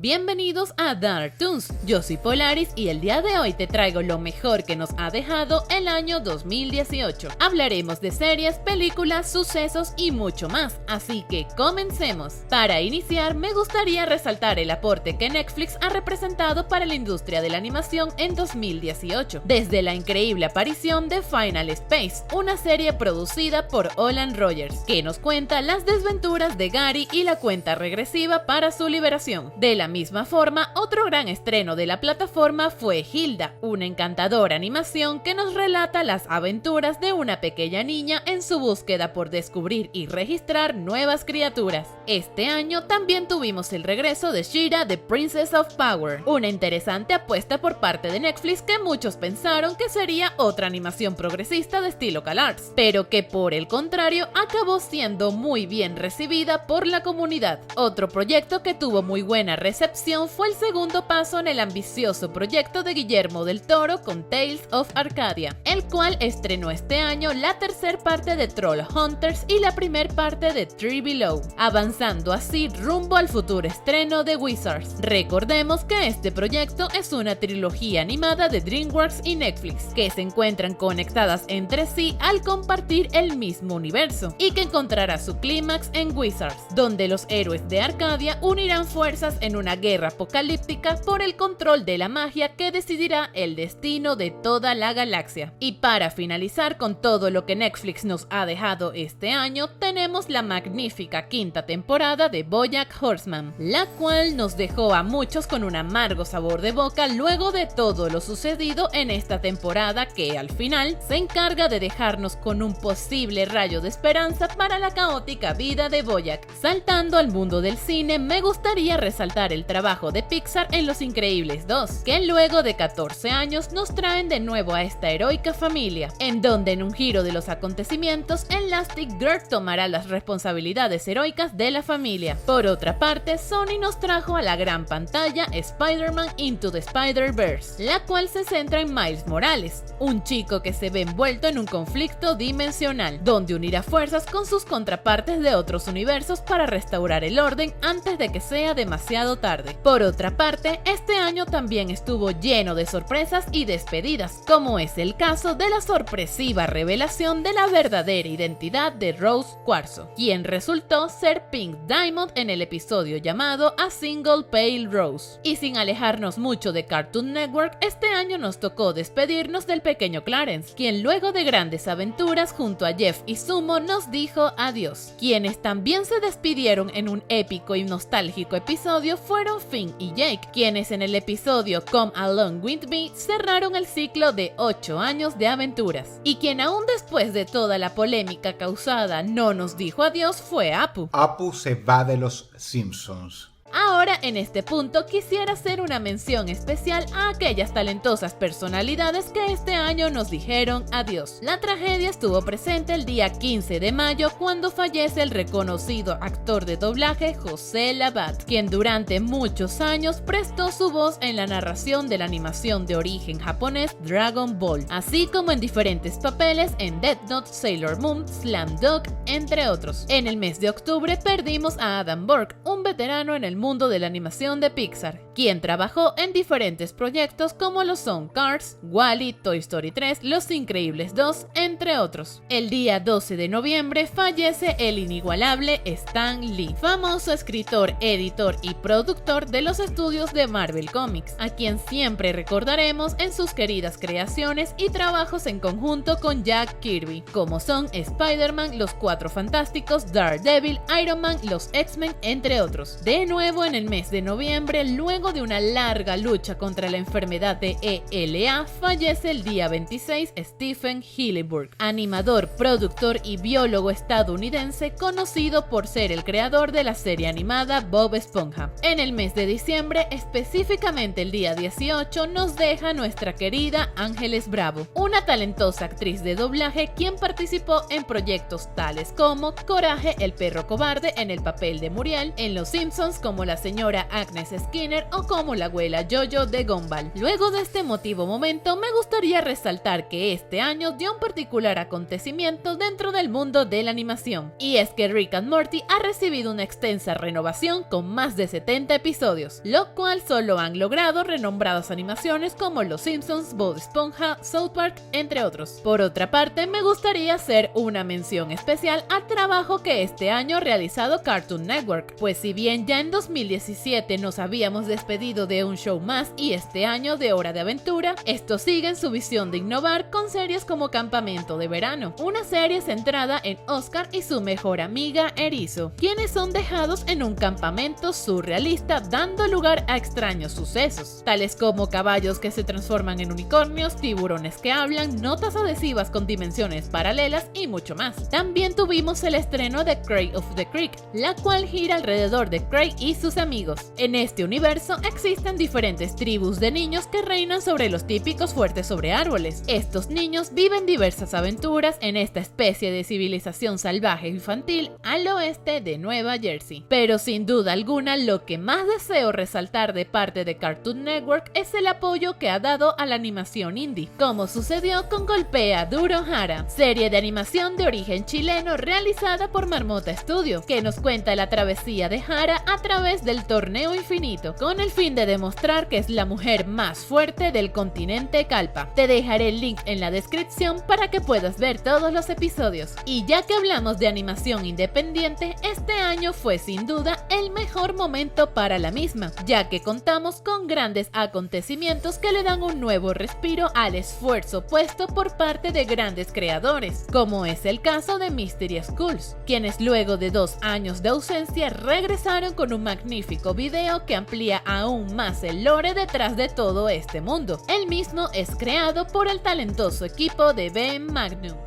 Bienvenidos a Dark Toons, yo soy Polaris y el día de hoy te traigo lo mejor que nos ha dejado el año 2018. Hablaremos de series, películas, sucesos y mucho más, así que comencemos. Para iniciar me gustaría resaltar el aporte que Netflix ha representado para la industria de la animación en 2018, desde la increíble aparición de Final Space, una serie producida por Olan Rogers, que nos cuenta las desventuras de Gary y la cuenta regresiva para su liberación. De la misma forma, otro gran estreno de la plataforma fue Hilda, una encantadora animación que nos relata las aventuras de una pequeña niña en su búsqueda por descubrir y registrar nuevas criaturas. Este año también tuvimos el regreso de She-Ra The Princess of Power, una interesante apuesta por parte de Netflix que muchos pensaron que sería otra animación progresista de estilo CalArts, pero que por el contrario acabó siendo muy bien recibida por la comunidad. Otro proyecto que tuvo muy buena recepción fue el segundo paso en el ambicioso proyecto de Guillermo del Toro con Tales of Arcadia, el cual estrenó este año la tercera parte de Trollhunters y la primera parte de Three Below, avanzando así rumbo al futuro estreno de Wizards. Recordemos que este proyecto es una trilogía animada de DreamWorks y Netflix, que se encuentran conectadas entre sí al compartir el mismo universo, y que encontrará su clímax en Wizards, donde los héroes de Arcadia unirán fuerzas en una guerra apocalíptica por el control de la magia que decidirá el destino de toda la galaxia. Y para finalizar con todo lo que Netflix nos ha dejado este año, tenemos la magnífica quinta temporada de BoJack Horseman, la cual nos dejó a muchos con un amargo sabor de boca luego de todo lo sucedido en esta temporada, que al final se encarga de dejarnos con un posible rayo de esperanza para la caótica vida de BoJack. Saltando al mundo del cine, me gustaría resaltar el trabajo de Pixar en Los Increíbles 2, que luego de 14 años nos traen de nuevo a esta heroica familia, en donde en un giro de los acontecimientos, Elastigirl tomará las responsabilidades heroicas de la familia. Por otra parte, Sony nos trajo a la gran pantalla Spider-Man Into the Spider-Verse, la cual se centra en Miles Morales, un chico que se ve envuelto en un conflicto dimensional, donde unirá fuerzas con sus contrapartes de otros universos para restaurar el orden antes de que sea demasiado tarde. Por otra parte, este año también estuvo lleno de sorpresas y despedidas, como es el caso de la sorpresiva revelación de la verdadera identidad de Rose Cuarzo, quien resultó ser Pink Diamond en el episodio llamado A Single Pale Rose. Y sin alejarnos mucho de Cartoon Network, este año nos tocó despedirnos del pequeño Clarence, quien luego de grandes aventuras junto a Jeff y Sumo nos dijo adiós. Quienes también se despidieron en un épico y nostálgico episodio fueron Finn y Jake, quienes en el episodio Come Along With Me cerraron el ciclo de 8 años de aventuras. Y quien aún después de toda la polémica causada no nos dijo adiós fue Apu. Apu se va de los Simpsons. Ahora, en este punto, quisiera hacer una mención especial a aquellas talentosas personalidades que este año nos dijeron adiós. La tragedia estuvo presente el día 15 de mayo cuando fallece el reconocido actor de doblaje José Labat, quien durante muchos años prestó su voz en la narración de la animación de origen japonés Dragon Ball, así como en diferentes papeles en Death Note, Sailor Moon, Slam Dunk, entre otros. En el mes de octubre perdimos a Adam Borg, un veterano en el mundo de la animación de Pixar, quien trabajó en diferentes proyectos como lo son Cars, Wall-E, Toy Story 3, Los Increíbles 2, entre otros. El día 12 de noviembre fallece el inigualable Stan Lee, famoso escritor, editor y productor de los estudios de Marvel Comics, a quien siempre recordaremos en sus queridas creaciones y trabajos en conjunto con Jack Kirby, como son Spider-Man, Los Cuatro Fantásticos, Daredevil, Iron Man, los X-Men, entre otros. De nuevo, en el mes de noviembre, luego de una larga lucha contra la enfermedad de ELA, fallece el día 26 Stephen Hillenburg, animador, productor y biólogo estadounidense conocido por ser el creador de la serie animada Bob Esponja. En el mes de diciembre, específicamente el día 18, nos deja nuestra querida Ángeles Bravo, una talentosa actriz de doblaje quien participó en proyectos tales como Coraje, el perro cobarde en el papel de Muriel, en Los Simpsons como la señora Agnes Skinner o como la abuela Jojo de Gumball. Luego de este emotivo momento, me gustaría resaltar que este año dio un particular acontecimiento dentro del mundo de la animación, y es que Rick and Morty ha recibido una extensa renovación con más de 70 episodios, lo cual solo han logrado renombradas animaciones como Los Simpsons, Bob Esponja, South Park, entre otros. Por otra parte, me gustaría hacer una mención especial al trabajo que este año ha realizado Cartoon Network, pues si bien ya en 2017 nos habíamos despedido de un show más y este año de Hora de Aventura, estos siguen su visión de innovar con series como Campamento de Verano, una serie centrada en Oscar y su mejor amiga Erizo, quienes son dejados en un campamento surrealista dando lugar a extraños sucesos, tales como caballos que se transforman en unicornios, tiburones que hablan, notas adhesivas con dimensiones paralelas y mucho más. También tuvimos el estreno de Craig of the Creek, la cual gira alrededor de Craig y sus amigos. En este universo existen diferentes tribus de niños que reinan sobre los típicos fuertes sobre árboles. Estos niños viven diversas aventuras en esta especie de civilización salvaje infantil al oeste de Nueva Jersey. Pero sin duda alguna, lo que más deseo resaltar de parte de Cartoon Network es el apoyo que ha dado a la animación indie, como sucedió con Golpea Duro Hara, serie de animación de origen chileno realizada por Marmota Studio, que nos cuenta la travesía de Hara a través del torneo infinito, con el fin de demostrar que es la mujer más fuerte del continente Kalpa. Te dejaré el link en la descripción para que puedas ver todos los episodios. Y ya que hablamos de animación independiente, este año fue sin duda el mejor momento para la misma, ya que contamos con grandes acontecimientos que le dan un nuevo respiro al esfuerzo puesto por parte de grandes creadores, como es el caso de Mystery Schools, quienes luego de 2 años de ausencia regresaron con un magnífico video que amplía aún más el lore detrás de todo este mundo. El mismo es creado por el talentoso equipo de Ben Magnum.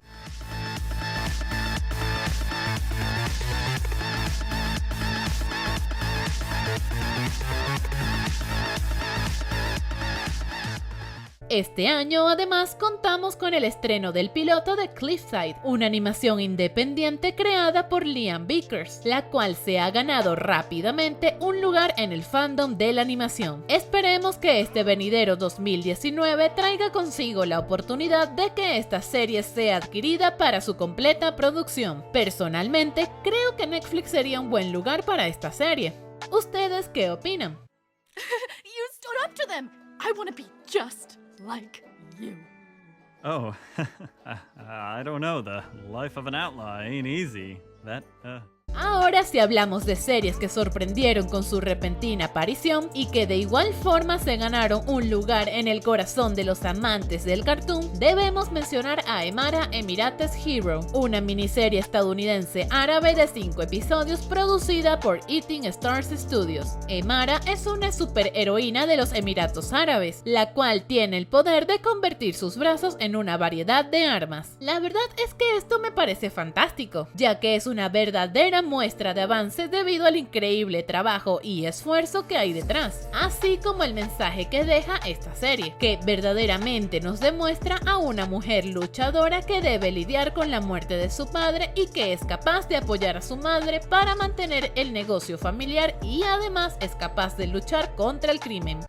Este año además contamos con el estreno del piloto de Cliffside, una animación independiente creada por Liam Vickers, la cual se ha ganado rápidamente un lugar en el fandom de la animación. Esperemos que este venidero 2019 traiga consigo la oportunidad de que esta serie sea adquirida para su completa producción. Personalmente, creo que Netflix sería un buen lugar para esta serie. ¿Ustedes qué opinan? You stood up to them. I want to be just like you. Oh, I don't know. The life of an outlaw ain't easy. Ahora, si hablamos de series que sorprendieron con su repentina aparición y que de igual forma se ganaron un lugar en el corazón de los amantes del cartoon, debemos mencionar a Emara Emirates Hero, una miniserie estadounidense árabe de 5 episodios producida por Eating Stars Studios. Emara es una superheroína de los Emiratos Árabes, la cual tiene el poder de convertir sus brazos en una variedad de armas. La verdad es que esto me parece fantástico, ya que es una verdadera muestra de avance debido al increíble trabajo y esfuerzo que hay detrás, así como el mensaje que deja esta serie, que verdaderamente nos demuestra a una mujer luchadora que debe lidiar con la muerte de su padre y que es capaz de apoyar a su madre para mantener el negocio familiar y además es capaz de luchar contra el crimen.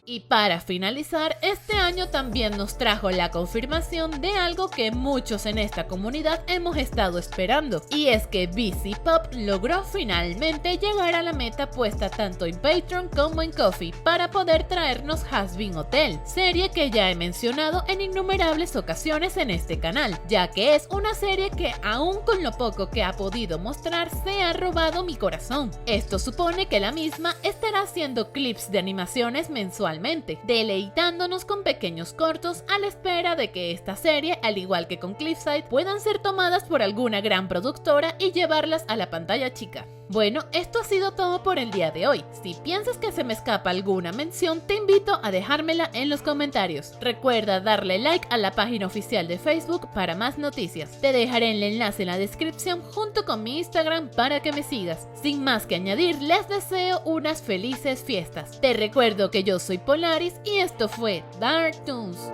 Y para finalizar, este año también nos trajo la confirmación de algo que muchos en esta comunidad hemos estado esperando, y es que BC Pop logró finalmente llegar a la meta puesta tanto en Patreon como en Ko-fi para poder traernos Hazbin Hotel, serie que ya he mencionado en innumerables ocasiones en este canal, ya que es una serie que aún con lo poco que ha podido mostrar se ha robado mi corazón. Esto supone que la misma estará haciendo clips de animaciones mensualmente, deleitándonos con pequeños cortos a la espera de que esta serie, al igual que con Cliffside, puedan ser tomadas por alguna gran productora y llevarlas a la pantalla chica. Bueno, esto ha sido todo por el día de hoy. Si piensas que se me escapa alguna mención, te invito a dejármela en los comentarios. Recuerda darle like a la página oficial de Facebook para más noticias. Te dejaré el enlace en la descripción junto con mi Instagram para que me sigas. Sin más que añadir, les deseo unas felices fiestas. Te recuerdo que yo soy Polaris y esto fue Dark Toons.